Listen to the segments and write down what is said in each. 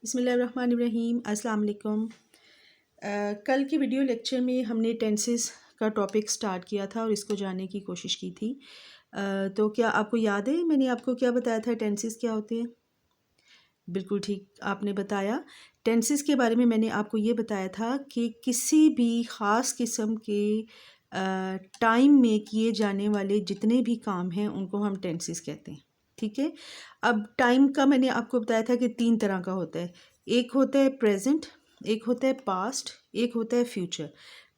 बिस्मिल्लाहिर्रहमानिर्रहीम। अस्सलाम वालेकुम। कल की वीडियो लेक्चर में हमने टेंसेस का टॉपिक स्टार्ट किया था और इसको जानने की कोशिश की थी। तो क्या आपको याद है मैंने आपको क्या बताया था, टेंसेस क्या होते हैं? बिल्कुल ठीक आपने बताया। टेंसेस के बारे में मैंने आपको ये बताया था कि किसी भी ख़ास किस्म के टाइम में किए जाने वाले जितने भी काम हैं उनको हम टेंसेस कहते हैं। ठीक है। अब टाइम का मैंने आपको बताया था कि 3 तरह का होता है। एक होता है प्रेजेंट, एक होता है पास्ट, एक होता है फ्यूचर।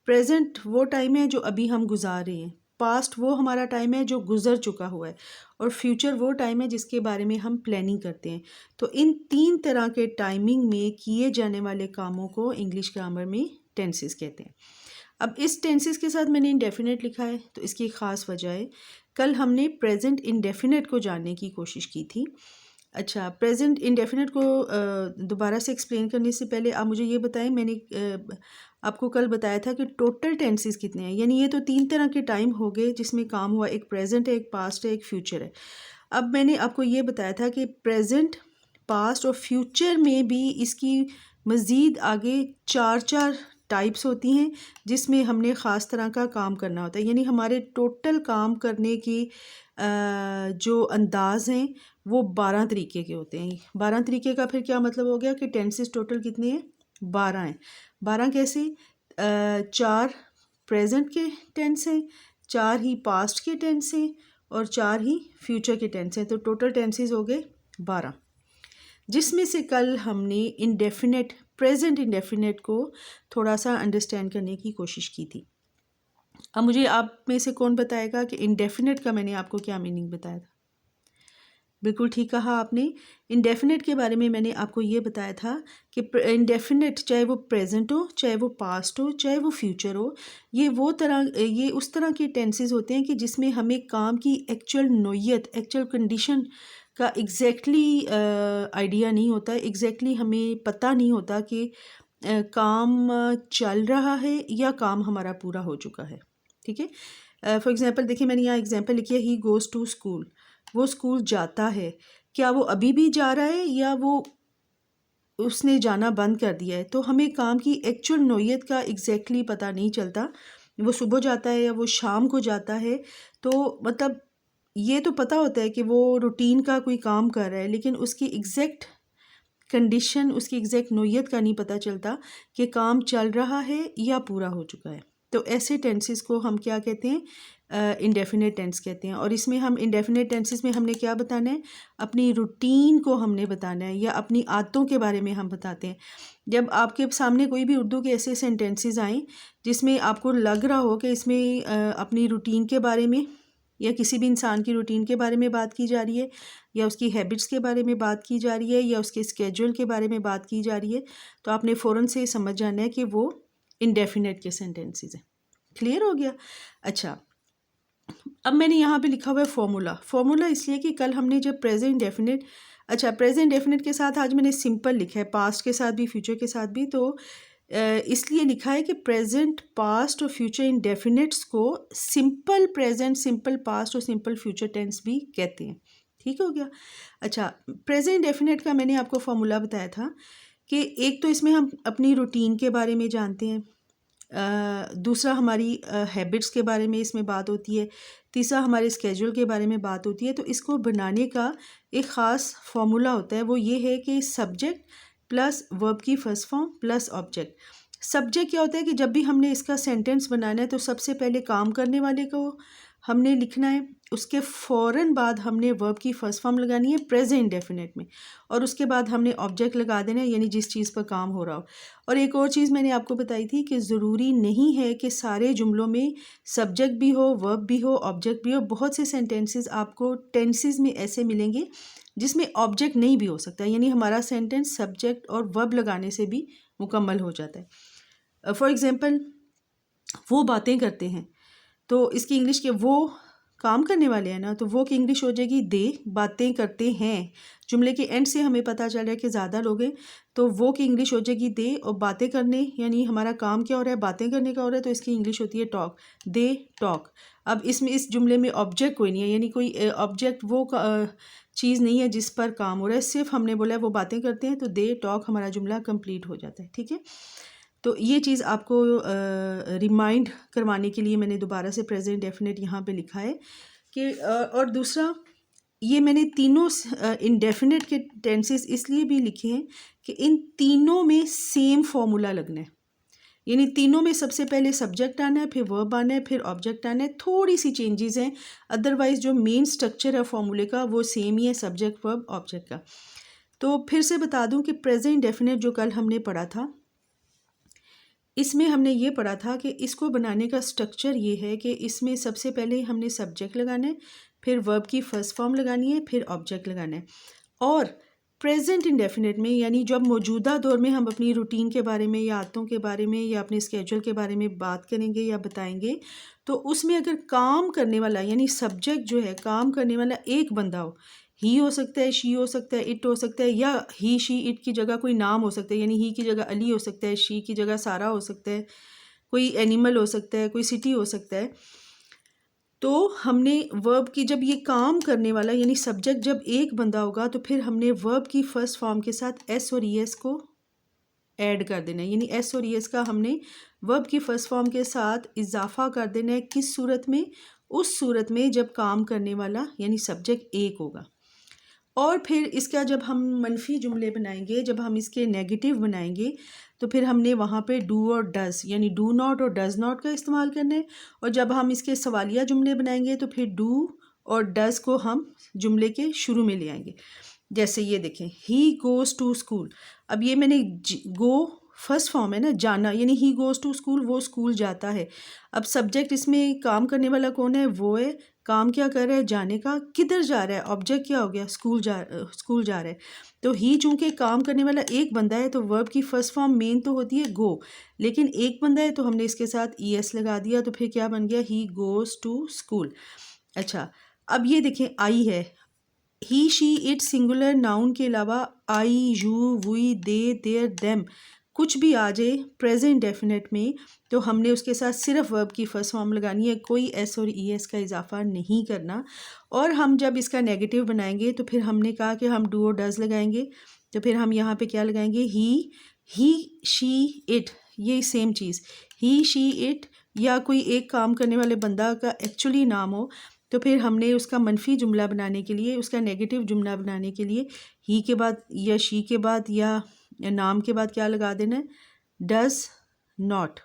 प्रेजेंट वो टाइम है जो अभी हम गुजार रहे हैं, पास्ट वो हमारा टाइम है जो गुज़र चुका हुआ है, और फ्यूचर वो टाइम है जिसके बारे में हम प्लानिंग करते हैं। तो इन 3 तरह के टाइमिंग में किए जाने वाले कामों को इंग्लिश ग्रामर में टेंसेस कहते हैं। अब इस टेंसेस के साथ मैंने इंडेफिनेट लिखा है, तो इसकी ख़ास वजह है कल हमने प्रेजेंट इंडेफिनेट को जानने की कोशिश की थी। अच्छा, प्रेजेंट इंडेफिनेट को दोबारा से एक्सप्लेन करने से पहले आप मुझे ये बताएं, मैंने आपको कल बताया था कि टोटल टेंसेस कितने हैं। यानी ये तो 3 तरह के टाइम हो गए जिसमें काम हुआ, एक प्रेजेंट है, एक पास्ट है, एक फ्यूचर है। अब मैंने आपको ये बताया था कि प्रेजेंट, पास्ट और फ्यूचर में भी इसकी मज़ीद आगे 4 टाइप्स होती हैं जिसमें हमने ख़ास तरह का काम करना होता है। यानी हमारे टोटल काम करने की जो अंदाज़ हैं वो 12 तरीके के होते हैं। 12 तरीके का फिर क्या मतलब हो गया कि टेंसेस टोटल कितने हैं? 12 हैं। 12 कैसे? 4 प्रेजेंट के टेंस हैं, 4 ही पास्ट के टेंस हैं और 4 ही फ्यूचर के टेंस हैं। तो टोटल टेंसेस हो गए 12, जिसमें से कल हमने इंडेफिनेट, प्रेजेंट इंडेफिनेट को थोड़ा सा अंडरस्टैंड करने की कोशिश की थी। अब मुझे आप में से कौन बताएगा कि इंडेफिनेट का मैंने आपको क्या मीनिंग बताया था? बिल्कुल ठीक कहा आपने। इंडेफिनेट के बारे में मैंने आपको ये बताया था कि इंडेफिनेट चाहे वो प्रेजेंट हो, चाहे वो पास्ट हो, चाहे वो फ्यूचर हो, ये उस तरह के टेंसेस होते हैं कि जिसमें हमें काम की एक्चुअल नोयत, एक्चुअल कंडीशन का एग्जैक्टली आइडिया नहीं होता, एग्जैक्टली हमें पता नहीं होता कि काम चल रहा है या काम हमारा पूरा हो चुका है। ठीक है। फॉर एग्ज़ाम्पल देखिए, मैंने यहाँ एग्जाम्पल लिखी है, ही गोज़ टू स्कूल। वो स्कूल जाता है। क्या वो अभी भी जा रहा है या वो उसने जाना बंद कर दिया है? तो हमें काम की एक्चुअल नोयत का एग्जैक्टली पता नहीं चलता, वो सुबह जाता है या वो शाम को जाता है। तो मतलब ये तो पता होता है कि वो रूटीन का कोई काम कर रहा है, लेकिन उसकी एग्जैक्ट कंडीशन, उसकी एग्जैक्ट नोयत का नहीं पता चलता कि काम चल रहा है या पूरा हो चुका है। तो ऐसे टेंसेस को हम क्या कहते हैं? इंडेफिनेट टेंस कहते हैं। और इसमें हम इंडेफिनेट टेंसेस में हमने क्या बताना है? अपनी रूटीन को हमने बताना है या अपनी आदतों के बारे में हम बताते हैं। जब आपके सामने कोई भी उर्दू के ऐसे सेंटेंसेस आएँ जिसमें आपको लग रहा हो कि इसमें अपनी रूटीन के बारे में या किसी भी इंसान की रूटीन के बारे में बात की जा रही है, या उसकी हैबिट्स के बारे में बात की जा रही है, या उसके स्केड्यूल के बारे में बात की जा रही है, तो आपने फ़ौरन से समझ जाना है कि वो इंडेफिनेट के सेंटेंसेस हैं। क्लियर हो गया? अच्छा, अब मैंने यहाँ पे लिखा हुआ है फॉर्मूला। फॉर्मूला इसलिए कि कल हमने जब प्रेजेंट इंडेफिनेट, अच्छा प्रेजेंट इंडेफिनेट के साथ आज मैंने सिंपल लिखा है, पास्ट के साथ भी फ्यूचर के साथ भी। तो इसलिए लिखा है कि प्रेजेंट, पास्ट और फ्यूचर इंडेफिनेट्स को सिंपल प्रेजेंट, सिंपल पास्ट और सिंपल फ्यूचर टेंस भी कहते हैं। ठीक हो गया? अच्छा, प्रेजेंट इंडेफिनेट का मैंने आपको फॉर्मूला बताया था कि एक तो इसमें हम अपनी रूटीन के बारे में जानते हैं, दूसरा हमारी हैबिट्स के बारे में इसमें बात होती है, तीसरा हमारे स्केड्यूल के बारे में बात होती है। तो इसको बनाने का एक ख़ास फार्मूला होता है, वो ये है कि सब्जेक्ट प्लस वर्ब की first form plus object. Subject क्या होता है कि जब भी हमने इसका सेंटेंस बनाना है तो सबसे पहले काम करने वाले को हमने लिखना है, उसके फ़ौरन बाद हमने वर्ब की फर्स्ट फॉर्म लगानी है प्रेजेंट इंडेफिनेट में, और उसके बाद हमने ऑब्जेक्ट लगा देना है, यानी जिस चीज़ पर काम हो रहा हो। और एक और चीज़ मैंने आपको बताई थी कि ज़रूरी नहीं है कि सारे जुमलों में सब्जेक्ट भी हो, वर्ब भी हो, ऑब्जेक्ट भी हो। बहुत से सेंटेंसेस आपको टेंसेस में ऐसे मिलेंगे जिसमें ऑब्जेक्ट नहीं भी हो सकता, यानी हमारा सेंटेंस सब्जेक्ट और वर्ब लगाने से भी मुकम्मल हो जाता है। फॉर एग्ज़ाम्पल, वो बातें करते हैं, तो इसकी इंग्लिश के वो काम करने वाले हैं ना, तो वो की इंग्लिश हो जाएगी दे बातें करते हैं। जुमले के एंड से हमें पता चल रहा है कि ज़्यादा लोग हैं, तो वो की इंग्लिश हो जाएगी दे, और बातें करने यानी हमारा काम क्या हो रहा है? बातें करने का हो रहा है, तो इसकी इंग्लिश होती है टॉक, दे टॉक। अब इसमें इस जुमले में ऑब्जेक्ट कोई नहीं है, यानी कोई ऑब्जेक्ट वो चीज़ नहीं है जिस पर काम हो रहा है, सिर्फ हमने बोला है वो बातें करते हैं तो दे टॉक हमारा जुमला कंप्लीट हो जाता है। ठीक है, तो ये चीज़ आपको रिमाइंड करवाने के लिए मैंने दोबारा से प्रेजेंट डेफिनेट यहाँ पे लिखा है कि और दूसरा ये मैंने तीनों इंडेफिनेट के टेंसेस इसलिए भी लिखे हैं कि इन तीनों में सेम फॉर्मूला लगना है, यानी तीनों में सबसे पहले सब्जेक्ट आना है, फिर वर्ब आना है, फिर ऑब्जेक्ट आना है। थोड़ी सी चेंजेस हैं, अदरवाइज जो मेन स्ट्रक्चर है फॉर्मूले का वो सेम ही है, सब्जेक्ट वर्ब ऑब्जेक्ट का। तो फिर से बता दूं कि प्रेजेंट डेफिनेट जो कल हमने पढ़ा था, इसमें हमने ये पढ़ा था कि इसको बनाने का स्ट्रक्चर ये है कि इसमें सबसे पहले हमने सब्जेक्ट लगाना है, फिर वर्ब की फर्स्ट फॉर्म लगानी है, फिर ऑब्जेक्ट लगाना है। और प्रेजेंट इंडेफिनेट में यानी जब मौजूदा दौर में हम अपनी रूटीन के बारे में या आदतों के बारे में या अपने स्केड्यूल के बारे में बात करेंगे या बताएंगे, तो उसमें अगर काम करने वाला यानी सब्जेक्ट जो है काम करने वाला एक बंदा हो, ही हो सकता है, शी हो सकता है, इट हो सकता है, या ही शी इट की जगह कोई नाम हो सकता है, यानी ही की जगह अली हो सकता है, शी की जगह सारा हो सकता है, कोई एनिमल हो सकता है, कोई सिटी हो सकता है। तो हमने वर्ब की जब ये काम करने वाला यानी सब्जेक्ट जब एक बंदा होगा तो फिर हमने वर्ब की फर्स्ट फॉर्म के साथ एस और ई एस को ऐड कर देना है, यानी एस और ई एस का हमने वर्ब की फर्स्ट फॉर्म के साथ इजाफा कर देना है। किस सूरत में? उस सूरत में जब काम करने वाला यानी सब्जेक्ट एक होगा। और फिर इसका जब हम मनफी जुमले बनाएंगे, जब हम इसके नेगेटिव बनाएंगे, तो फिर हमने वहाँ पे डू और डज़ यानी डू नॉट और डज़ नॉट का इस्तेमाल करना है। और जब हम इसके सवालिया जुमले बनाएंगे तो फिर डू और डज़ को हम जुमले के शुरू में ले आएंगे। जैसे ये देखें, ही गोज़ टू स्कूल। अब ये मैंने गो फर्स्ट फॉर्म है ना, जाना, यानी ही गोज़ टू स्कूल, वो स्कूल जाता है। अब सब्जेक्ट इसमें काम करने वाला कौन है? वो है। काम क्या कर रहा है? जाने का। किधर जा रहा है? ऑब्जेक्ट क्या हो गया? स्कूल जा रहा है। तो ही चूंकि काम करने वाला एक बंदा है तो वर्ब की फर्स्ट फॉर्म मेन तो होती है गो, लेकिन एक बंदा है तो हमने इसके साथ ई एस लगा दिया, तो फिर क्या बन गया? He goes to school. अच्छा, अब ये देखें, आई है, he she it singular noun के अलावा I, you, we, they, their, them कुछ भी आ जाए प्रेजेंट डेफिनेट में तो हमने उसके साथ सिर्फ वर्ब की फर्स्ट फॉर्म लगानी है, कोई एस और ई एस का इजाफा नहीं करना। और हम जब इसका नेगेटिव बनाएंगे तो फिर हमने कहा कि हम डू और डज़ लगाएंगे, तो फिर हम यहाँ पे क्या लगाएंगे? ही, शी, इट, ये same cheese, he, she, it, या कोई एक काम करने वाले बंदा का एक्चुअली नाम हो तो फिर हमने उसका मनफी जुमला बनाने के लिए, उसका नेगेटिव जुमला बनाने के लिए ही के बाद या शी के बाद या नाम के बाद क्या लगा देना है? Does not.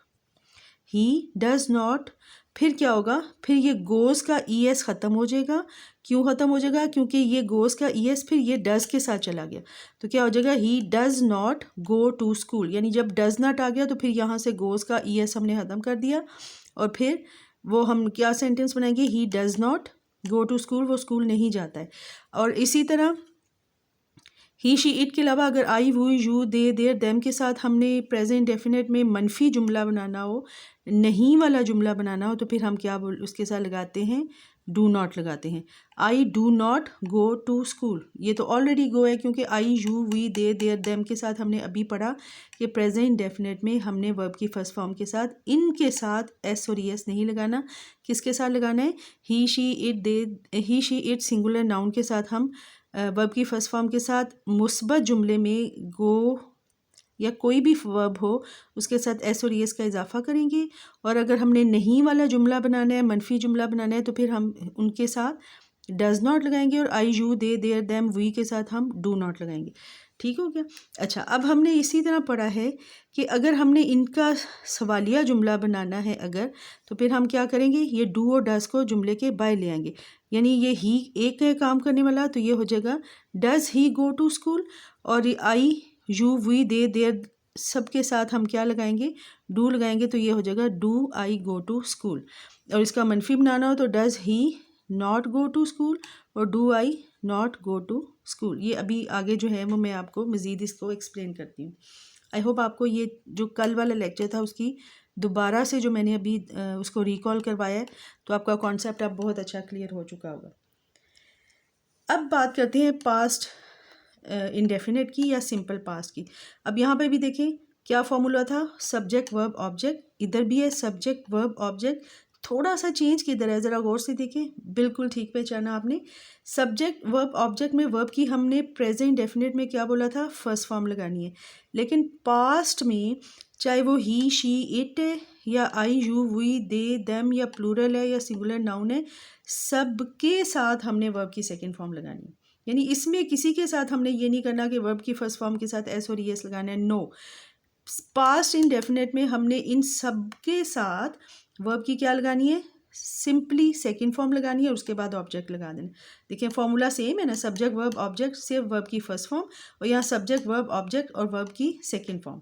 He does not. फिर क्या होगा? फिर ये गोज़ का ई एस ख़त्म हो जाएगा। क्यों ख़त्म हो जाएगा? क्योंकि ये गोज़ का ई एस फिर ये डज़ के साथ चला गया, तो क्या हो जाएगा? He does not go to school, यानी जब डज़ नॉट आ गया तो फिर यहाँ से गोज़ का ई एस हमने ख़त्म कर दिया, और फिर वो हम क्या सेंटेंस बनाएंगे? He does not go to school, वो स्कूल नहीं जाता है। और इसी तरह ही, शी, इट के अलावा अगर आई, वो, यू, दे, देयर, देम के साथ हमने प्रेजेंट डेफिनेट में मनफी जुमला बनाना हो, नहीं वाला जुमला बनाना हो, तो फिर हम क्या उसके साथ लगाते हैं? डू नॉट लगाते हैं। I do not go to school, ये तो ऑलरेडी गो है क्योंकि I, you, we, they, their, them के साथ हमने अभी पढ़ा कि प्रेजेंट डेफिनेट में हमने वर्ब की फर्स्ट फॉर्म के साथ इनके साथ एस और ई एस नहीं लगाना। किसके साथ लगाना है? He, she, it, they, he, she, it singular noun के साथ हम वर्ब की फर्स्ट फॉर्म के साथ मुस्बत जुमले में गो या कोई भी वर्ब हो उसके साथ एस और ई एस का इजाफा करेंगे। और अगर हमने नहीं वाला जुमला बनाना है, मनफी जुमला बनाना है, तो फिर हम उनके साथ डज़ नॉट लगाएंगे, और I, you, they, their, them, we के साथ हम डू नॉट लगाएंगे। ठीक हो गया? अच्छा, अब हमने इसी तरह पढ़ा है कि अगर हमने इनका सवालिया जुमला बनाना है अगर, तो फिर हम क्या करेंगे? ये डू और डज़ को जुमले के बाय ले आएंगे, यानी ये ही एक है काम करने वाला, तो ये हो जाएगा does he go to school, और I, you, we, they, their सब के साथ हम क्या लगाएंगे? डू लगाएंगे, तो ये हो जाएगा do I go to school. और इसका मनफी बनाना हो तो does he not go to school और do I not go to school. ये अभी आगे जो है वो मैं आपको मज़ीद इसको एक्सप्लेन करती हूँ। आई होप आपको ये जो कल वाला लेक्चर था उसकी दोबारा से जो मैंने अभी उसको रिकॉल करवाया है तो आपका कॉन्सेप्ट अब बहुत अच्छा क्लियर हो चुका होगा। अब बात करते हैं पास्ट इंडेफिनेट की या सिंपल पास्ट की। अब यहाँ पे भी देखें क्या फॉर्मूला था? Subject verb object. इधर भी है सब्जेक्ट वर्ब ऑब्जेक्ट, थोड़ा सा चेंज किधर है, ज़रा गौर से देखें, बिल्कुल ठीक पहचाना आपने। सब्जेक्ट वर्ब ऑब्जेक्ट में वर्ब की हमने प्रेजेंट डेफिनेट में क्या बोला था, फर्स्ट फॉर्म लगानी है। लेकिन पास्ट में चाहे वो ही शी इट है या आई यू वी दे देम या प्लूरल है या सिंगुलर नाउन है, सबके साथ हमने वर्ब की सेकंड फॉर्म लगानी है। यानी इसमें किसी के साथ हमने ये नहीं करना कि वर्ब की फर्स्ट फॉर्म के साथ एस और एस लगाना है, नो। पास्ट इंडेफिनेट में हमने इन सब के साथ वर्ब की क्या लगानी है, सिंपली सेकंड फॉर्म लगानी है और उसके बाद ऑब्जेक्ट लगा देना। देखिए फॉर्मूला सेम है ना, सब्जेक्ट वर्ब ऑब्जेक्ट, सिर्फ वर्ब की फर्स्ट फॉर्म, और यहाँ सब्जेक्ट वर्ब ऑब्जेक्ट और वर्ब की सेकंड फॉर्म।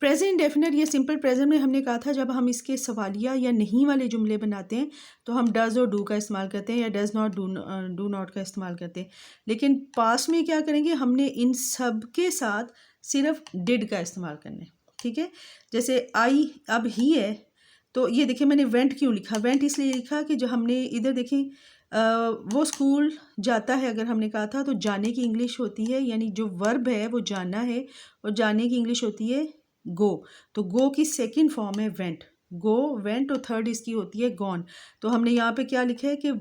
प्रेजेंट डेफिनेट या सिंपल प्रेजेंट में हमने कहा था जब हम इसके सवालिया या नहीं वाले जुमले बनाते हैं तो हम डज़ और डू का इस्तेमाल करते हैं या डज़ नॉट डू नॉट का इस्तेमाल करते हैं। लेकिन पास्ट में क्या करेंगे, हमने इन सब के साथ सिर्फ डिड का इस्तेमाल करना है, ठीक है। जैसे आई अब ही है, तो ये देखिए मैंने वेंट क्यों लिखा, वेंट इसलिए लिखा कि जो हमने इधर देखें वो स्कूल जाता है, अगर हमने कहा था तो जाने की इंग्लिश होती है, यानी जो वर्ब है वो जाना है और जाने की इंग्लिश होती है गो। तो गो की सेकंड फॉर्म है वेंट, गो वेंट, और थर्ड इसकी होती है गॉन। तो हमने यहाँ पे क्या लिखा है कि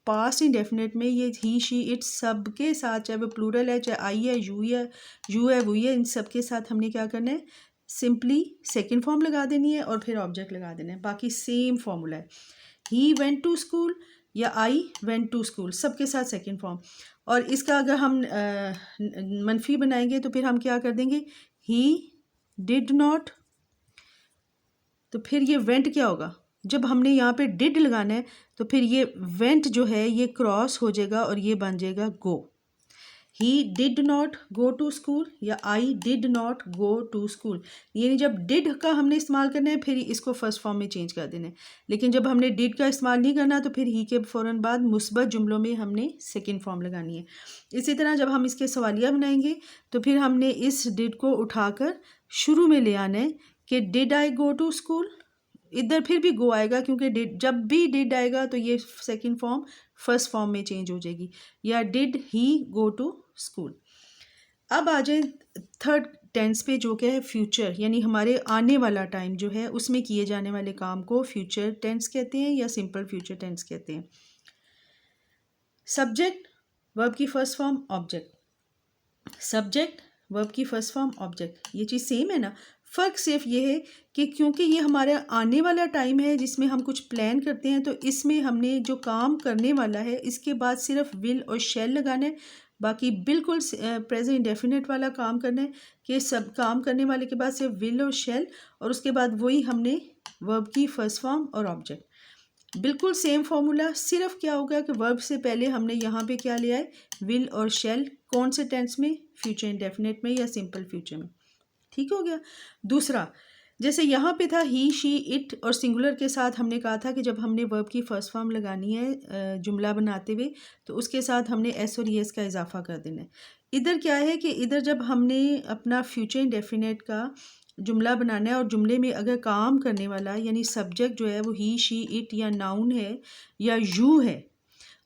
पास्ट इंडेफिनेट में ये ही शी इट सब के साथ, चाहे वो प्लूरल है, चाहे आई है, यू है, वो है, इन सब के साथ हमने क्या करना है, सिंपली सेकंड फॉर्म लगा देनी है और फिर ऑब्जेक्ट लगा देना है। बाकी सेम फॉर्मूला है, ही वेंट टू स्कूल या आई वेंट टू स्कूल, सबके साथ सेकंड फॉर्म। और इसका अगर हम मनफी बनाएंगे तो फिर हम क्या कर देंगे, ही डिड नॉट, तो फिर ये वेंट क्या होगा, जब हमने यहाँ पे डिड लगाना है तो फिर ये वेंट जो है ये क्रॉस हो जाएगा और ये बन जाएगा go. He did not go to school या I did not go to school, यानी जब डिड का हमने इस्तेमाल करना है फिर इसको फर्स्ट फॉर्म में चेंज कर देना है। लेकिन जब हमने डिड का इस्तेमाल नहीं करना तो फिर ही के फ़ौरन बाद मुस्बत जुमलों में हमने सेकंड फॉर्म लगानी है। इसी तरह जब हम इसके सवालिया बनाएंगे तो फिर हमने इस डिड को उठाकर शुरू में ले आना है कि did I go to school, इधर फिर भी गो आएगा क्योंकि डिड, जब भी डिड आएगा तो ये सेकंड फॉर्म फर्स्ट फॉर्म में चेंज हो जाएगी, या did he go to school. अब आ जाए थर्ड टेंस पे, जो क्या है फ्यूचर, यानी हमारे आने वाला टाइम जो है उसमें किए जाने वाले काम को फ्यूचर टेंस कहते हैं या सिंपल फ्यूचर टेंस कहते हैं। सब्जेक्ट वर्ब की first form object, subject verb की फर्स्ट फॉर्म ऑब्जेक्ट, ये चीज़ सेम है ना। फ़र्क सिर्फ ये है कि क्योंकि ये हमारा आने वाला टाइम है जिसमें हम कुछ प्लान करते हैं, तो इसमें हमने जो काम करने वाला है इसके बाद सिर्फ विल और शैल लगाना है, बाकी बिल्कुल प्रेजेंट इंडेफिनिट वाला काम करना है कि सब काम करने वाले के बाद सिर्फ विल और शैल, और उसके बाद वही हमने वर्ब की फर्स्ट फॉर्म और ऑब्जेक्ट, बिल्कुल सेम फॉर्मूला। सिर्फ क्या होगा कि वर्ब से पहले हमने यहाँ पे क्या लिया है, विल और शैल, कौन से टेंस में, फ्यूचर इंडेफिनिट में या सिंपल फ्यूचर में, ठीक हो गया। दूसरा, जैसे यहाँ पे था ही शी इट और सिंगुलर के साथ हमने कहा था कि जब हमने वर्ब की फर्स्ट फॉर्म लगानी है जुमला बनाते हुए तो उसके साथ हमने एस और एस का इजाफा कर देना है। इधर क्या है कि इधर जब हमने अपना फ्यूचर इंडेफिनिट का जुमला बनाना है और जुमले में अगर काम करने वाला यानी सब्जेक्ट जो है वो ही शी इट या नाउन है या यू है,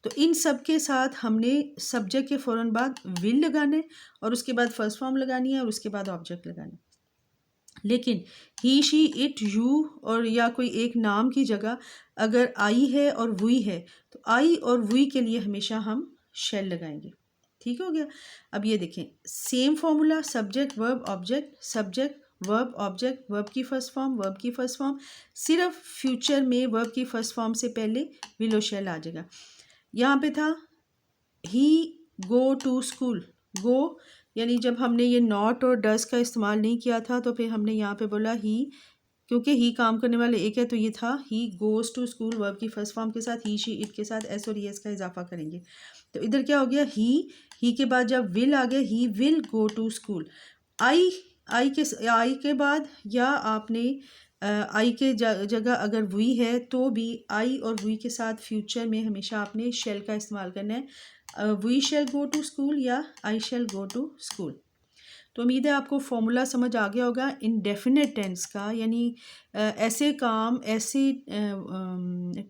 तो इन सब के साथ हमने सब्जेक्ट के फ़ौरन बाद विल लगाना है और उसके बाद फर्स्ट फॉर्म लगानी है और उसके बाद ऑब्जेक्ट लगाना है। लेकिन ही शी इट यू और या कोई एक नाम की जगह अगर आई है और वी है तो आई और वी के लिए हमेशा हम शेल लगाएंगे, ठीक हो गया। अब ये देखें same formula, subject verb object, subject verb object, verb की फर्स्ट फॉर्म, वर्ब की फर्स्ट फॉर्म, सिर्फ फ्यूचर में वर्ब की फर्स्ट फॉर्म से पहले विल और शेल आ जाएगा। यहाँ पे था ही गो टू स्कूल, गो यानी जब हमने ये नॉट और डस का इस्तेमाल नहीं किया था तो फिर हमने यहाँ पे बोला ही, क्योंकि ही काम करने वाले एक है तो ये था he goes to school, verb की फर्स्ट फॉर्म के साथ ही शी इट के साथ एस और एस का इजाफा करेंगे। तो इधर क्या हो गया, ही के बाद जब विल आ गया he will go to school. I के बाद या आपने आई के जगह अगर वी है तो भी आई और वी के साथ फ्यूचर में हमेशा आपने शेल का इस्तेमाल करना है, we shall go to school या I shall go to school. तो उम्मीद है आपको फॉर्मूला समझ आ गया होगा इनडेफिनेट टेंस का, यानी ऐसे काम, ऐसे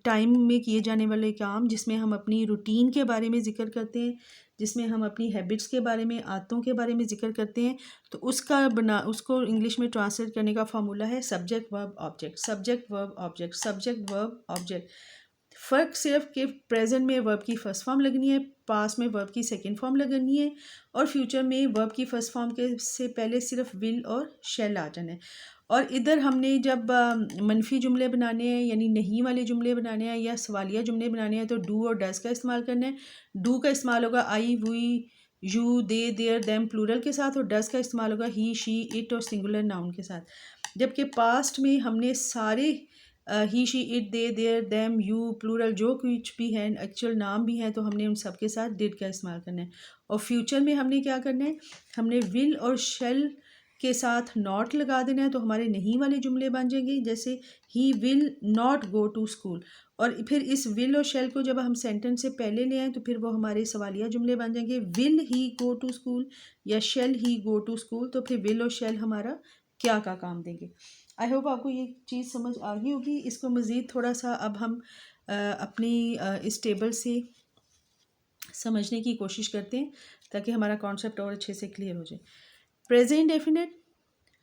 टाइम में किए जाने वाले काम जिसमें हम अपनी रूटीन के बारे में ज़िक्र करते हैं, जिसमें हम अपनी हैबिट्स के बारे में, आदतों के बारे में ज़िक्र करते हैं, तो उसको इंग्लिश में ट्रांसलेट करने का फार्मूला है subject verb object, subject verb object, subject verb object. फ़र्क सिर्फ कि प्रेजेंट में वर्ब की फ़र्स्ट फॉर्म लगनी है, पास्ट में वर्ब की सेकंड फॉर्म लगनी है, और फ्यूचर में वर्ब की फ़र्स्ट फॉर्म के से पहले सिर्फ विल और शैल आ जाना है। और इधर हमने जब मनफी जुमले बनाने हैं, यानी नहीं वाले जुमले बनाने हैं या सवालिया जुमले बनाने हैं, तो डू और डज़ का इस्तेमाल करना है। डू का इस्तेमाल होगा I, we, you, they, their, them plural के साथ, और डज़ का इस्तेमाल होगा ही, शी, इट और सिंगुलर नाउन के साथ। जबकि पास्ट में हमने सारे he, she, it, they, their, them, you, plural जो कुछ भी हैं, एक्चुअल नाम भी हैं, तो हमने उन सब के साथ डिड का इस्तेमाल करना है। और फ्यूचर में हमने क्या करना है, हमने विल और शेल के साथ नॉट लगा देना है, तो हमारे नहीं वाले जुमले बन जाएंगे, जैसे he will not go to school. और फिर इस विल और शेल को जब हम सेंटेंस से पहले ले आएँ, तो फिर वो हमारे सवालिया जुमले बन जाएंगे। Will he go to school या shall he go to school, तो फिर विल और शेल हमारा क्या का काम देंगे। आई होप आपको ये चीज़ समझ आ गई होगी। इसको मज़ीद थोड़ा सा अब हम अपनी इस टेबल से समझने की कोशिश करते हैं, ताकि हमारा कॉन्सेप्ट और अच्छे से क्लियर हो जाए। प्रेजेंट डेफिनेट,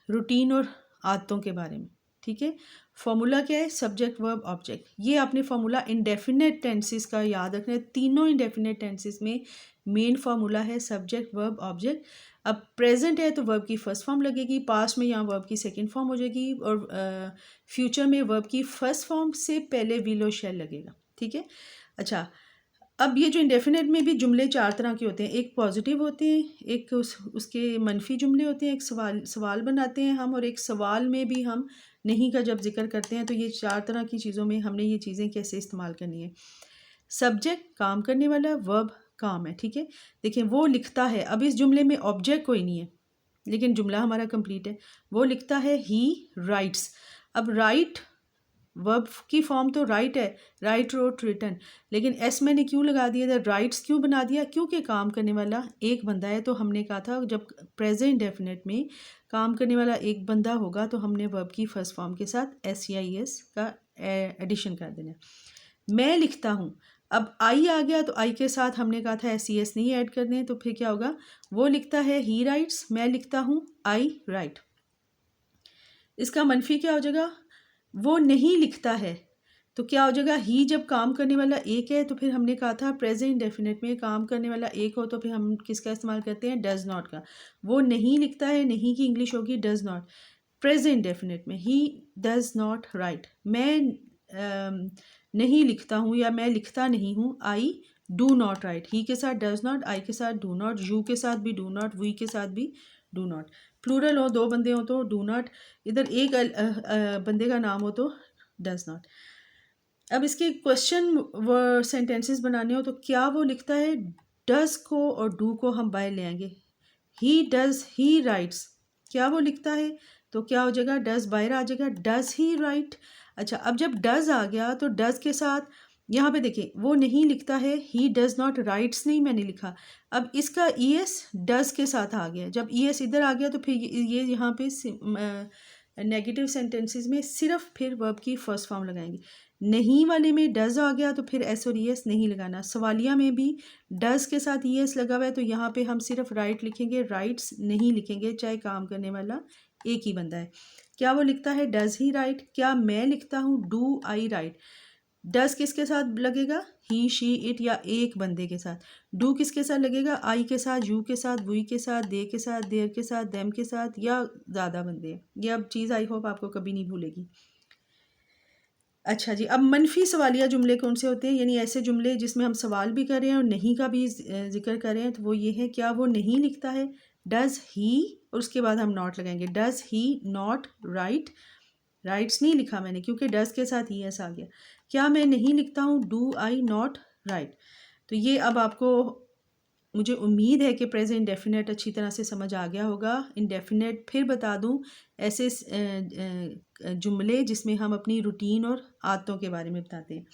रूटीन और आदतों के बारे में, ठीक है। फॉर्मूला क्या है, सब्जेक्ट वर्ब ऑब्जेक्ट। ये आपने फार्मूला इंडेफिनेट टेंसेस का याद रखना है। तीनों इंडेफिनेट टेंसेस में मेन फार्मूला है सब्जेक्ट वर्ब ऑब्जेक्ट। अब प्रेजेंट है तो वर्ब की फर्स्ट फॉर्म लगेगी, पास्ट में यहाँ वर्ब की सेकंड फॉर्म हो जाएगी, और फ्यूचर में वर्ब की फर्स्ट फॉर्म से पहले विल और शैल लगेगा, ठीक है। अच्छा, अब ये जो इंडेफिनेट में भी जुमले चार तरह के होते हैं। एक पॉजिटिव होते हैं, एक उसके मनफी जुमले होते हैं, एक सवाल बनाते हैं हम, और एक सवाल में भी हम नहीं का जब जिक्र करते हैं। तो ये चार तरह की चीज़ों में हमने ये चीज़ें कैसे इस्तेमाल करनी है। सब्जेक्ट काम करने वाला, वर्ब काम है, ठीक है। देखिए वो लिखता है, अब इस जुमले में ऑब्जेक्ट कोई नहीं है, लेकिन जुमला हमारा कंप्लीट है। वो लिखता है ही राइट्स। अब राइट वर्ब की फॉर्म तो राइट है, राइट, रोट, रिटन, लेकिन एस मैंने क्यों लगा दिया था, राइट्स क्यों बना दिया, क्योंकि काम करने वाला एक बंदा है। तो हमने कहा था जब प्रेजेंट डेफिनेट में काम करने वाला एक बंदा होगा, तो हमने वर्ब की फर्स्ट फॉर्म के साथ SEIS का एडिशन कर देना है। मैं लिखता हूँ, अब आई आ गया, तो आई के साथ हमने कहा था SES नहीं ऐड करने, तो फिर क्या होगा, वो लिखता है ही राइट्स, मैं लिखता हूँ आई राइट। इसका मनफी क्या हो जाएगा, वो नहीं लिखता है, तो क्या हो जाएगा, ही जब काम करने वाला एक है, तो फिर हमने कहा था प्रेजेंट डेफिनेट में काम करने वाला एक हो, तो फिर हम किसका इस्तेमाल करते हैं, डज नॉट का। वो नहीं लिखता है, नहीं की इंग्लिश होगी डज नॉट। प्रेजेंट डेफिनेट में ही डज नॉट राइट, मैं नहीं लिखता हूँ या मैं लिखता नहीं हूँ, आई डू नॉट राइट। ही के साथ डज नॉट, आई के साथ डू नॉट, यू के साथ भी डू नॉट, वी के साथ भी डू नॉट। प्लूरल हो, दो बंदे हो तो डू नॉट, इधर एक बंदे का नाम हो तो डज नॉट। अब इसके क्वेश्चन सेंटेंसेस बनाने हो, तो क्या वो लिखता है, डज को और डू को हम बाय ले आएंगे। ही डज ही राइट्स, क्या वो लिखता है, तो क्या हो जाएगा, डज बाहर आ जाएगा, डज ही राइट। अच्छा, अब जब डज आ गया, तो डज के साथ यहाँ पे देखिए वो नहीं लिखता है, ही डज नॉट राइट्स नहीं मैंने लिखा। अब इसका ES डज के साथ आ गया, जब ES इधर आ गया, तो फिर ये यहाँ पे नेगेटिव सेंटेंसेस में सिर्फ फिर वर्ब की फर्स्ट फॉर्म लगाएंगे। नहीं वाले में डज आ गया, तो फिर S और ES नहीं लगाना। सवालिया में भी डज के साथ ES लगा हुआ है, तो यहाँ पे हम सिर्फ राइट लिखेंगे, राइट्स नहीं लिखेंगे, चाहे काम करने वाला एक ही बंदा है। क्या वो लिखता है, डज ही राइट। क्या मैं लिखता हूँ, डू आई राइट। डज किसके साथ लगेगा, ही, शी, इट या एक बंदे के साथ। डू किसके साथ लगेगा, आई के साथ, यू के साथ, वी के साथ, दे के साथ, देयर के साथ, देम के साथ, या ज़्यादा बंदे हैं। ये अब चीज़ आई होप आपको कभी नहीं भूलेगी। अच्छा जी, अब मनफी सवालिया जुमले कौन से होते हैं, यानी ऐसे जुमले जिसमें हम सवाल भी कर रहे हैं और नहीं का भी जिक्र कर रहे हैं, तो वो ये है, क्या वो नहीं लिखता है, डज ही, और उसके बाद हम नॉट लगाएंगे, does he not right. Rights नहीं लिखा मैंने, क्योंकि डज के साथ ES आ गया। क्या मैं नहीं लिखता हूँ, डू आई नॉट राइट। तो ये अब आपको, मुझे उम्मीद है कि प्रेजेंट डेफिनेट अच्छी तरह से समझ आ गया होगा। इंडेफिनेट फिर बता दूँ, ऐसे जुमले जिसमें हम अपनी रूटीन और आदतों के बारे में बताते हैं।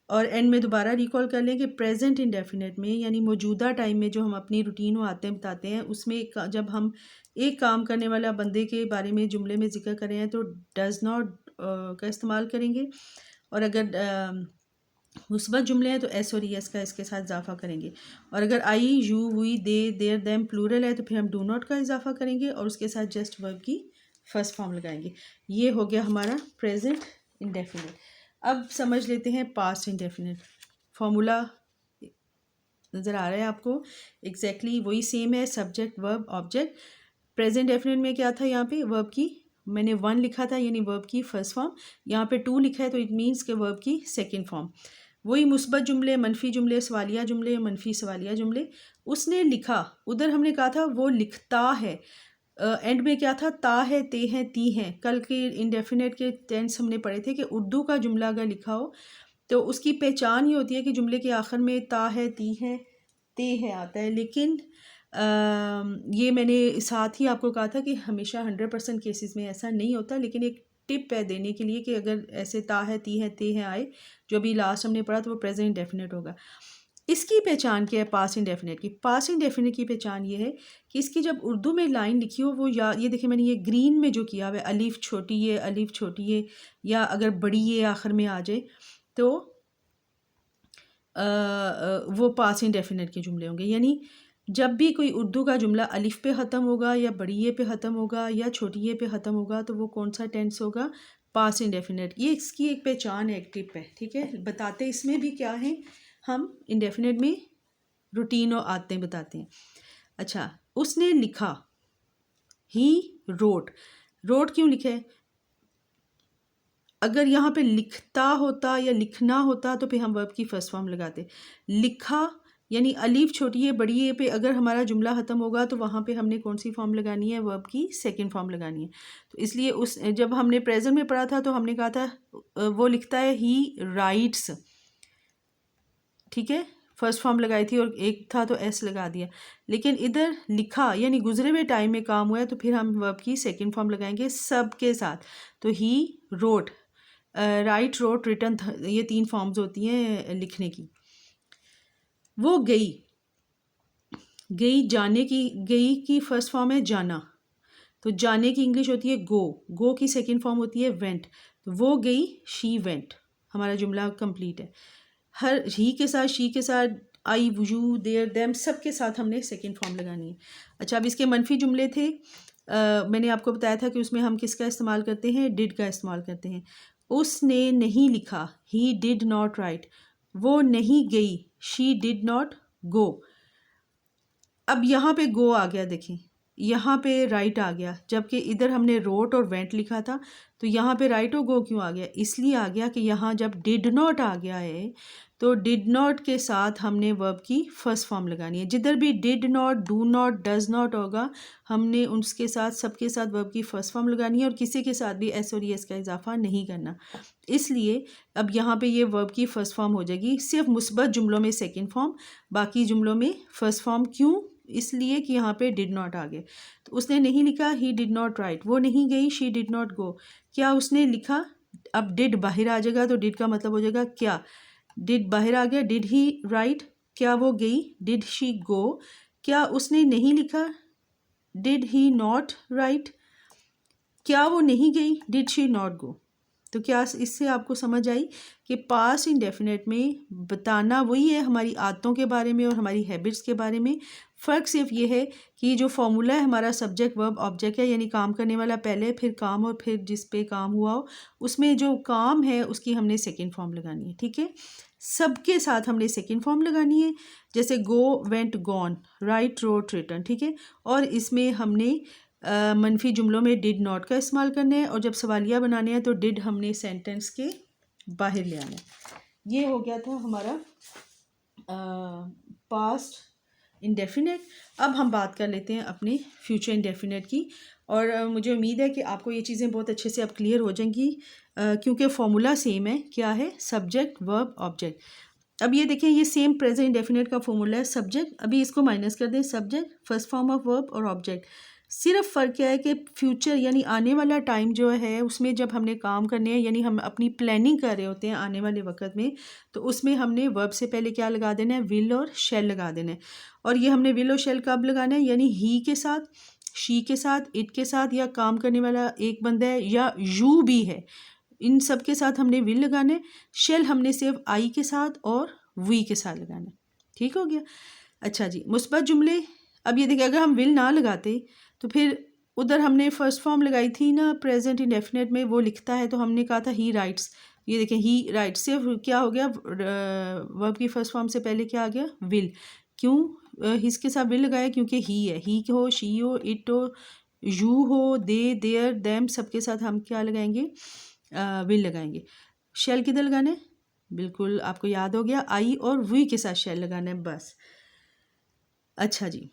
और एंड में दोबारा रिकॉल कर लें कि प्रेजेंट इंडेफिनेट में, यानी मौजूदा टाइम में जो हम अपनी रूटीन और आदतें बताते हैं, उसमें जब हम एक काम करने वाला बंदे के बारे में जुमले में जिक्र करें हैं, तो डज नॉट का इस्तेमाल करेंगे। और अगर मुस्बत जुमले हैं तो एस और एस का इसके साथ इजाफा करेंगे, और अगर I you we they their them plural है तो फिर हम डू नॉट का इजाफा करेंगे और उसके साथ जस्ट वर्ब की फर्स्ट फॉर्म लगाएंगे। ये हो गया हमारा प्रेजेंट इंडेफिनिट। अब समझ लेते हैं पास्ट इंडेफिनिट। फॉर्मूला नज़र आ रहा है आपको? एग्जैक्टली वही सेम है, subject verb object. Present definite में क्या था, यहाँ पे वर्ब की मैंने 1 लिखा था यानी वर्ब की फर्स्ट फॉर्म, यहाँ पे 2 लिखा है तो इट मीन्स के वर्ब की सेकंड फॉर्म। वही मुस्बत जुमले, मनफी जुमले, सवालिया जुमले, मनफी सवालिया जुमले। उसने लिखा, उधर हमने कहा था वो लिखता है, एंड में क्या था, ता है, ते हैं, ती हैं। कल के इंडेफिनेट के टेंस हमने पढ़े थे कि उर्दू का जुमला अगर लिखा हो तो उसकी पहचान ये होती है कि जुमले के आखिर में ता है, ती है, ते है आता है। लेकिन ये मैंने साथ ही आपको कहा था कि हमेशा 100% केसेस में ऐसा नहीं होता, लेकिन एक टिप है देने के लिए कि अगर ऐसे ता है, ती है, ते है आए, जो अभी लास्ट हमने पढ़ा, तो वो प्रेजेंट इंडेफिनिट होगा। इसकी पहचान क्या है पास्ट इंडेफिनिट की? पास्ट इंडेफिनिट की पहचान ये है कि इसकी जब उर्दू में लाइन लिखी हो, वो या ये देखिए मैंने ये ग्रीन में जो किया हुआ है, अलिफ छोटी ये, अलिफ छोटी ये, या अगर बड़ी ये आखिर में आ जाए तो वो पास्ट इंडेफिनिट के जुमले होंगे। यानी जब भी कोई उर्दू का जुमला अलिफ पे ख़त्म होगा, या बड़ी ये पे ख़त्म होगा, या छोटी ये पे ख़त्म होगा, तो वो कौन सा टेंस होगा? Past indefinite. ये इसकी एक पहचान है, एक टिप है, ठीक है। बताते इसमें भी क्या है, हम इंडेफिनिट में रूटीन और आदतें बताते हैं। अच्छा, उसने लिखा, ही रोट। रोट क्यों लिखा है? अगर यहाँ पे लिखता होता या लिखना होता तो फिर हम वर्ब की फर्स्ट फॉर्म लगाते। लिखा यानी अलीफ छोटी है, बड़ी है पे अगर हमारा जुमला ख़त्म होगा तो वहाँ पे हमने कौन सी फॉर्म लगानी है? वर्ब की सेकंड फॉर्म लगानी है। तो इसलिए उस जब हमने प्रेजेंट में पढ़ा था तो हमने कहा था वो लिखता है, ही राइट्स, ठीक है, फर्स्ट फॉर्म लगाई थी, और एक था तो एस लगा दिया। लेकिन इधर लिखा यानी गुजरे हुए टाइम में काम हुआ है तो फिर हम वर्ब की सेकंड फॉर्म लगाएंगे सब के साथ। तो he wrote, write, wrote, written, ये 3 फॉर्म्स होती हैं लिखने की। वो गई, गई जाने की, गई की फर्स्ट फॉर्म है जाना, तो जाने की इंग्लिश होती है गो, गो की सेकंड फॉर्म होती है वेंट। तो वो गई, शी वेंट, हमारा जुमला कंप्लीट है। हर ही के साथ, शी के साथ, आई, यू, देयर, देम, सब के साथ हमने सेकंड फॉर्म लगानी है। अच्छा, अब इसके मनफी जुमले थे, मैंने आपको बताया था कि उसमें हम किसका इस्तेमाल करते हैं? डिड का इस्तेमाल करते हैं। उसने नहीं लिखा, ही डिड नॉट राइट। वो नहीं गई, शी डिड नॉट गो। अब यहाँ पे गो आ गया, देखें यहाँ पे राइट आ गया, जबकि इधर हमने रोट और वेंट लिखा था। तो यहाँ पे राइट और गो क्यों आ गया? इसलिए आ गया कि यहाँ जब डिड नॉट आ गया है तो डिड नॉट के साथ हमने वर्ब की फर्स्ट फॉर्म लगानी है। जिधर भी did not, do not, does not होगा, हमने उसके साथ, सबके साथ वर्ब की फर्स्ट फॉर्म लगानी है, और किसी के साथ भी एस और एस का इजाफा नहीं करना। इसलिए अब यहाँ पे ये वर्ब की फर्स्ट फॉर्म हो जाएगी, सिर्फ मुस्बत जुमलों में सेकेंड फॉर्म, बाकी जुमलों में फर्स्ट फॉर्म। क्यों? इसलिए कि यहाँ पे डिड नॉट आ गए। तो उसने नहीं लिखा, ही डिड नॉट राइट। वो नहीं गई, शी डिड नॉट गो। क्या उसने लिखा? अब डिड बाहर आ जाएगा तो डिड का मतलब हो जाएगा क्या। डिड बाहर आ गया, डिड ही राइट। क्या वो गई? Did she go. क्या उसने नहीं लिखा? Did he not right. क्या वो नहीं गई? Did she not go. तो क्या इससे आपको समझ आई कि पास्ट इंडेफिनेट में बताना वही है हमारी आदतों के बारे में और हमारी हैबिट्स के बारे में। फ़र्क सिर्फ ये है कि जो फॉर्मूला है हमारा सब्जेक्ट वर्ब ऑब्जेक्ट है, यानी काम करने वाला पहले, फिर काम, और फिर जिस पे काम हुआ हो उसमें जो काम है उसकी हमने सेकंड फॉर्म लगानी है, ठीक है। सबके साथ हमने सेकंड फॉर्म लगानी है, जैसे go, went, gone, write, wrote, return, ठीक है। और इसमें हमने मनफी जुमलों में डिड नॉट का इस्तेमाल करना है, और जब सवालिया बनाने हैं तो डिड हमने सेंटेंस के बाहर ले आना है। ये हो गया था हमारा पास्ट इंडेफिनेट। अब हम बात कर लेते हैं अपने फ्यूचर इंडेफिनेट की, और मुझे उम्मीद है कि आपको ये चीज़ें बहुत अच्छे से अब क्लियर हो जाएंगी, क्योंकि फॉर्मूला सेम है। क्या है? Subject, verb, object. अब ये देखें, ये सेम प्रेजेंट इंडेफिनेट का फॉर्मूला है। सब्जेक्ट, अभी इसको माइनस कर दें, subject, first form of verb और ऑब्जेक्ट। सिर्फ फ़र्क क्या है कि फ्यूचर यानी आने वाला टाइम जो है उसमें जब हमने काम करने हैं, यानी हम अपनी प्लानिंग कर रहे होते हैं आने वाले वक्त में, तो उसमें हमने वर्ब से पहले क्या लगा देना है? विल और शेल लगा देना है। और ये हमने विल और शेल कब लगाना है? यानी ही के साथ, शी के साथ, इट के साथ, या काम करने वाला एक बंदा है, या यू भी है, इन सब के साथ हमने विल लगाना है, शेल हमने सिर्फ आई के साथ और वी के साथ लगाना है। ठीक हो गया। अच्छा जी, मुस्बत जुमले, अब ये देखिए अगर हम विल ना लगाते तो फिर उधर हमने फर्स्ट फॉर्म लगाई थी ना प्रेजेंट इंडेफिनिट में, वो लिखता है, तो हमने कहा था ही राइट्स, ये देखें ही राइट्स सिर्फ क्या हो गया, वर्ब की फर्स्ट फॉर्म से पहले क्या आ गया, विल। क्यों हिज के साथ विल लगाया, क्योंकि ही है, ही हो, शी हो, इट हो, यू हो, दे, देयर, देम, सबके साथ हम क्या लगाएंगे, विल लगाएंगे। शेल किधर लगाना है, बिल्कुल आपको याद हो गया, आई और वी के साथ शेल लगाना है बस। अच्छा जी,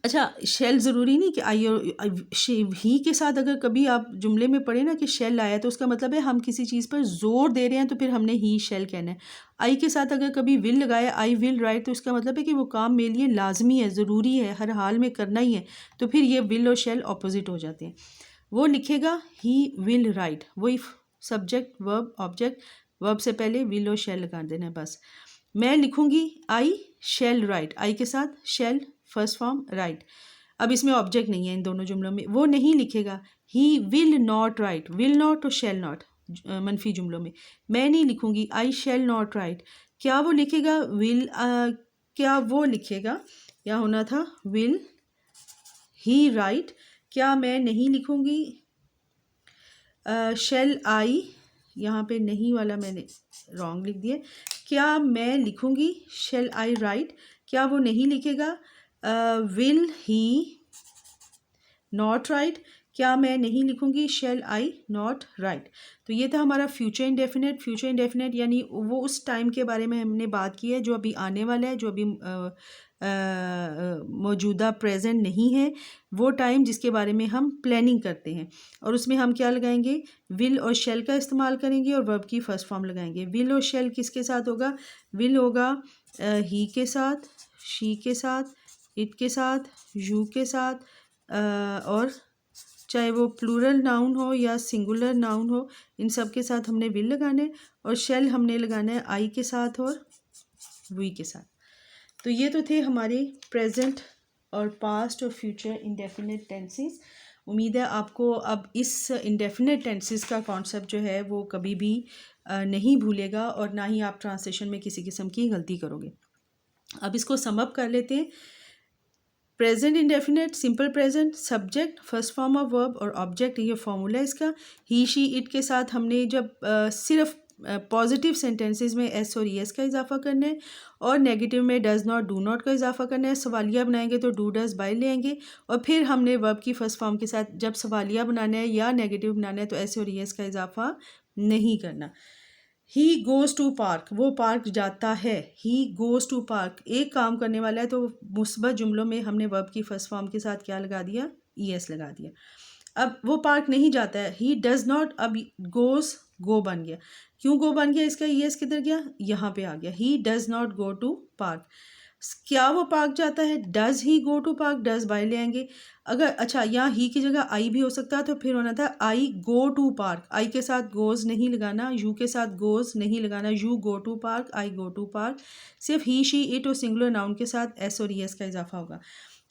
अच्छा शेल ज़रूरी नहीं कि आई और ही के साथ अगर कभी आप जुमले में पढ़े ना कि शेल आया तो उसका मतलब है हम किसी चीज़ पर ज़ोर दे रहे हैं, तो फिर हमने ही शेल कहना है। आई के साथ अगर कभी विल लगाया, आई विल राइट, तो उसका मतलब है कि वो काम मेरे लिए लाजमी है, ज़रूरी है, हर हाल में करना ही है, तो फिर ये विल और शेल ऑपोजिट हो जाते हैं। वो लिखेगा ही विल राइट, वही सब्जेक्ट वर्ब ऑब्जेक्ट, वर्ब से पहले विल और शेल लगा देना है बस। मैं लिखूँगी आई शेल राइट, आई के साथ शेल फर्स्ट फॉर्म राइट। अब इसमें ऑब्जेक्ट नहीं है इन दोनों जुमलों में, वो नहीं लिखेगा। ही will not right, will not और शेल नॉट मनफी जुमलों में। मैं नहीं लिखूँगी आई शेल नॉट राइट, क्या वो लिखेगा विल, क्या वो लिखेगा, क्या होना था विल ही राइट, क्या मैं नहीं लिखूँगी शेल आई, यहाँ पे नहीं वाला मैंने रॉन्ग लिख दिया, क्या मैं लिखूँगी शेल आई राइट, क्या वो नहीं लिखेगा विल ही नॉट राइट, क्या मैं नहीं लिखूँगी शेल आई नॉट राइट। तो ये था हमारा फ्यूचर इंडेफिनेट। फ्यूचर इंडेफिनेट यानी वो उस टाइम के बारे में हमने बात की है जो अभी आने वाला है, जो अभी मौजूदा प्रेजेंट नहीं है, वो टाइम जिसके बारे में हम प्लानिंग करते हैं, और उसमें हम क्या लगाएंगे, विल और शेल का इस्तेमाल करेंगे और वर्ब की फर्स्ट फॉर्म लगाएंगे। विल और शेल किसके साथ होगा, विल होगा ही के साथ, शी के साथ, इट के साथ, यू के साथ, और चाहे वो प्लूरल नाउन हो या सिंगुलर नाउन हो, इन सब के साथ हमने विल लगाना है, और शेल हमने लगाना है आई के साथ और वी के साथ। तो ये तो थे हमारे प्रेजेंट और पास्ट और फ्यूचर इंडेफिनिट टेंसेस। उम्मीद है आपको अब इस इंडेफिनिट टेंसेस का कॉन्सेप्ट जो है वो कभी भी नहीं भूलेगा, और ना ही आप ट्रांसलेशन में किसी किस्म की गलती करोगे। अब इसको सम अप कर लेते हैं। Present indefinite, simple present, subject, first form of verb और ऑब्जेक्ट, ये फॉर्मूला है इसका। ही शी इट के साथ हमने जब सिर्फ पॉजिटिव सेंटेंसेस में एस और ई एस का इजाफा करना है, और नेगेटिव में डज नॉट, डू नॉट का इजाफा करना है। सवालिया बनाएंगे तो डू, डज, बाय ले आएंगे, और फिर हमने वर्ब की फर्स्ट फॉर्म के साथ जब सवालिया बनाना है या नेगेटिव बनाना है तो एस और ई एस का इजाफा नहीं करना। ही गोज़ टू पार्क, वो पार्क जाता है, ही गोज़ टू पार्क, एक काम करने वाला है, तो मुस्बत जुमलों में हमने वर्ब की फर्स्ट फॉर्म के साथ क्या लगा दिया, ई एस लगा दिया। अब वो पार्क नहीं जाता है, ही डज़ नॉट, अब गोज़ गो बन गया। क्यों गो बन गया, इसका ई एस किधर गया, यहाँ पे आ गया, he does not go to park. क्या वो पार्क जाता है, does he go to park, does बाय ले आएंगे। अगर अच्छा यहाँ ही की जगह आई भी हो सकता है, तो फिर होना था आई गो टू पार्क, आई के साथ गोज़ नहीं लगाना, यू के साथ गोज़ नहीं लगाना, you go to park, I go to park. सिर्फ ही शी इट और सिंगुलर नाउन के साथ एस और ई एस का इजाफा होगा।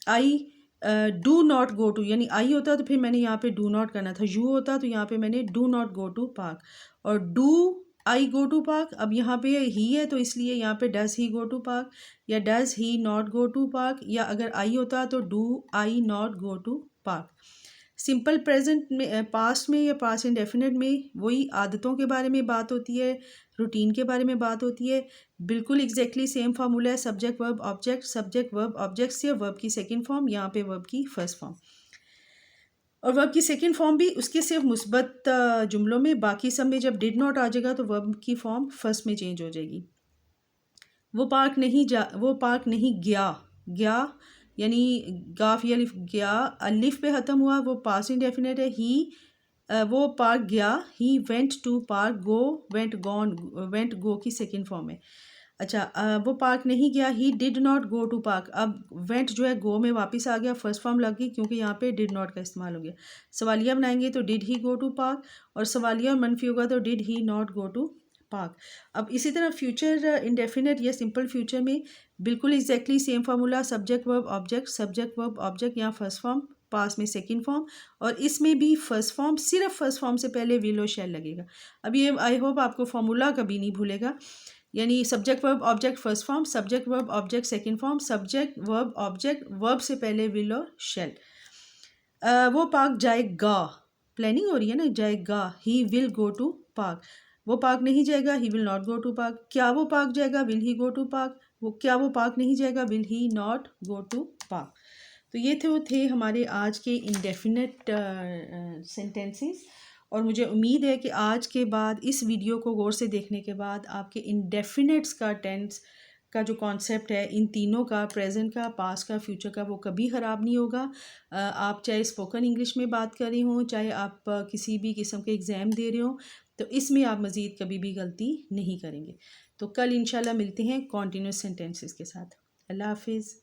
I do not go to, यानी आई होता तो फिर मैंने यहाँ पे डू नॉट करना था, यू होता तो यहाँ पे मैंने do not go to park, और do I go to park, अब यहाँ पे ही है तो इसलिए यहाँ पे does he go to park, या does he not go to park, या अगर आई होता तो do I not go to park. Simple present में, पास्ट में या पास्ट इंडेफिनिट में वही आदतों के बारे में बात होती है, रूटीन के बारे में बात होती है, बिल्कुल एग्जैक्टली सेम फार्मूला है, subject verb object, subject verb object से वर्ब की सेकंड फॉर्म, यहाँ पे वर्ब की फर्स्ट फॉर्म, और वर्ब की सेकंड फॉर्म भी उसके सिर्फ मुस्बत जुमलों में, बाकी सब में जब डिड नॉट आ जाएगा तो वर्ब की फॉर्म फर्स्ट में चेंज हो जाएगी। वो पार्क नहीं गया, गया यानी गाफ या अलिफ, गया अलिफ पे ख़त्म हुआ, वो पास्ट इंडेफिनिट है। ही वो पार्क गया, he went to park, go went gone, went go की सेकंड फॉर्म है। अच्छा वो पार्क नहीं गया, he did not go to park, अब वेंट जो है गो में वापस आ गया, फर्स्ट फॉर्म लग गई क्योंकि यहाँ पे डिड नॉट का इस्तेमाल हो गया। सवालिया बनाएंगे तो did he go to park, और सवालिया और मनफी होगा तो did he not go to park. अब इसी तरह फ्यूचर इंडेफिनिट या सिंपल फ्यूचर में बिल्कुल exactly same formula, subject verb object, subject verb object, यहाँ फर्स्ट फॉर्म पास में सेकंड फॉर्म, और इसमें भी फर्स्ट फॉर्म, सिर्फ फर्स्ट फॉर्म से पहले विल और शैल लगेगा। अब ये आई होप आपको फॉर्मूला कभी नहीं भूलेगा, यानी subject verb object first form, subject verb object second form, subject verb object verb से पहले विल और शैल। वो पार्क जाएगा, प्लानिंग हो रही है ना, जाएगा, he will go to park. वो पार्क नहीं जाएगा, he will not go to park. क्या वो पार्क जाएगा, will he go to park. वो क्या वो पार्क नहीं जाएगा, will he not go to park. तो ये थे हमारे आज के इंडेफिनेट सेंटेंसेस, और मुझे उम्मीद है कि आज के बाद इस वीडियो को गौर से देखने के बाद आपके इंडेफिनेट्स का टेंस का जो कॉन्सेप्ट है, इन तीनों का, प्रेजेंट का, पास्ट का, फ्यूचर का, वो कभी ख़राब नहीं होगा। आप चाहे स्पोकन इंग्लिश में बात कर रही हों, चाहे आप किसी भी किस्म के एग्ज़ाम दे रहे हो, तो इसमें आप मज़ीद कभी भी गलती नहीं करेंगे। तो कल इंशाल्लाह मिलते हैं कॉन्टीन्यूस सेंटेंसेस के साथ। अल्लाह हाफिज़।